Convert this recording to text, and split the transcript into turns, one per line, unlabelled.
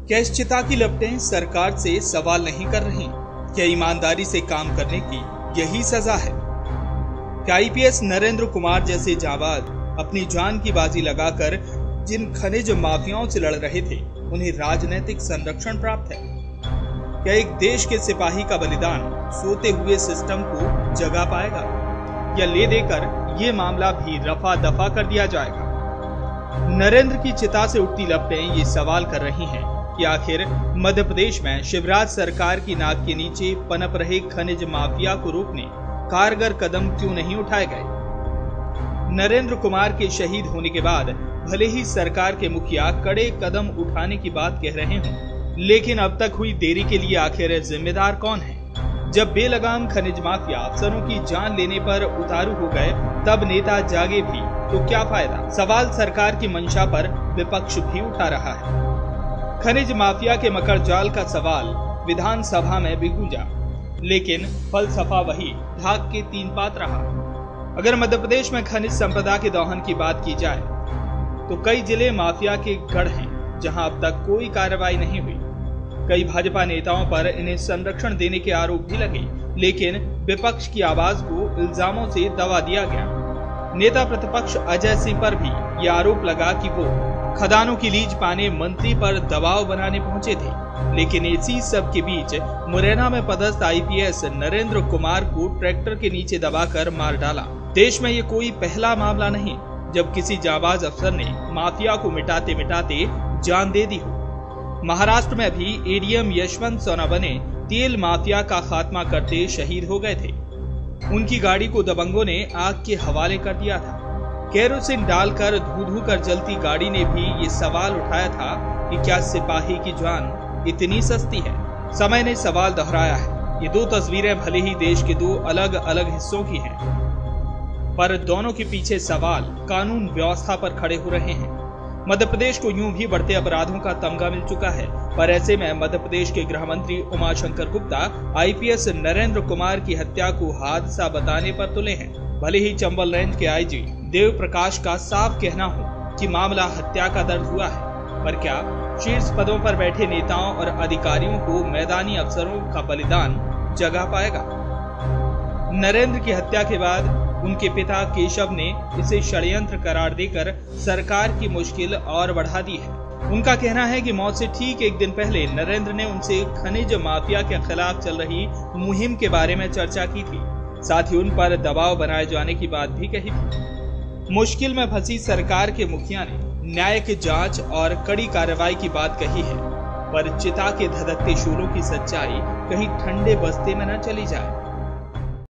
क्या इस चिता की लपटें सरकार से सवाल नहीं कर रही? क्या ईमानदारी से काम करने की यही सजा है? क्या आईपीएस नरेंद्र कुमार जैसे जाबाज अपनी जान की बाजी लगाकर जिन खनिज माफियाओं से लड़ रहे थे, उन्हें राजनीतिक संरक्षण प्राप्त है? क्या एक देश के सिपाही का बलिदान सोते हुए सिस्टम को जगा पाएगा, या ले देकर ये मामला भी रफा दफा कर दिया जाएगा? नरेंद्र की चिता से उठती लपटें ये सवाल कर रही हैं कि आखिर मध्य प्रदेश में शिवराज सरकार की नाक के नीचे पनप रहे खनिज माफिया को रोकने कारगर कदम क्यों नहीं उठाए गए? नरेंद्र कुमार के शहीद होने के बाद भले ही सरकार के मुखिया कड़े कदम उठाने की बात कह रहे हों, लेकिन अब तक हुई देरी के लिए आखिर जिम्मेदार कौन है? जब बेलगाम खनिज माफिया अफसरों की जान लेने पर उतारू हो गए, तब नेता जागे भी तो क्या फायदा? सवाल सरकार की मंशा पर विपक्ष भी उठा रहा है। खनिज माफिया के मकर जाल का सवाल विधानसभा में भी गूंजा, लेकिन फलसफा वही ढाक के तीन पात रहा। अगर मध्य प्रदेश में खनिज संपदा के दोहन की बात की जाए तो कई जिले माफिया के गढ़ हैं, जहां अब तक कोई कार्रवाई नहीं हुई। कई भाजपा नेताओं पर इन्हें संरक्षण देने के आरोप भी लगे, लेकिन विपक्ष की आवाज को इल्जामों से दबा दिया गया। नेता प्रतिपक्ष अजय सिंह पर भी यह आरोप लगा कि वो खदानों की लीज पाने मंत्री पर दबाव बनाने पहुंचे थे, लेकिन इसी सब के बीच मुरैना में पदस्थ आईपीएस नरेंद्र कुमार को ट्रैक्टर के नीचे दबाकर मार डाला। देश में ये कोई पहला मामला नहीं जब किसी जाबाज अफसर ने माफिया को मिटाते मिटाते जान दे दी हो। महाराष्ट्र में भी एडीएम यशवंत सोनावने तेल माफिया का खात्मा करते शहीद हो गए थे। उनकी गाड़ी को दबंगों ने आग के हवाले कर दिया था। केरोसिन डालकर धू कर जलती गाड़ी ने भी ये सवाल उठाया था कि क्या सिपाही की जान इतनी सस्ती है? समय ने सवाल दोहराया है। ये दो तस्वीरें भले ही देश के दो अलग अलग हिस्सों की हैं, पर दोनों के पीछे सवाल कानून व्यवस्था पर खड़े हो रहे हैं। मध्य प्रदेश को यूं भी बढ़ते अपराधों का तमगा मिल चुका है, पर ऐसे में मध्य प्रदेश के गृह मंत्री उमाशंकर गुप्ता आईपीएस नरेंद्र कुमार की हत्या को हादसा बताने पर तुले हैं। भले ही चंबल रेंज के आईजी देव प्रकाश का साफ कहना हो कि मामला हत्या का दर्ज हुआ है, पर क्या शीर्ष पदों पर बैठे नेताओं और अधिकारियों को मैदानी अफसरों का बलिदान जगा पाएगा? नरेंद्र की हत्या के बाद उनके पिता केशव ने इसे षड्यंत्र करार देकर सरकार की मुश्किल और बढ़ा दी है। उनका कहना है कि मौत से ठीक एक दिन पहले नरेंद्र ने उनसे खनिज माफिया के खिलाफ चल रही मुहिम के बारे में चर्चा की थी, साथ ही उन पर दबाव बनाए जाने की बात भी कही थी। मुश्किल में फंसी सरकार के मुखिया ने न्यायिक जांच और कड़ी कार्रवाई की बात कही है, पर चिता के धधकते शूलों की सच्चाई कहीं ठंडे बस्ते में न चली जाए।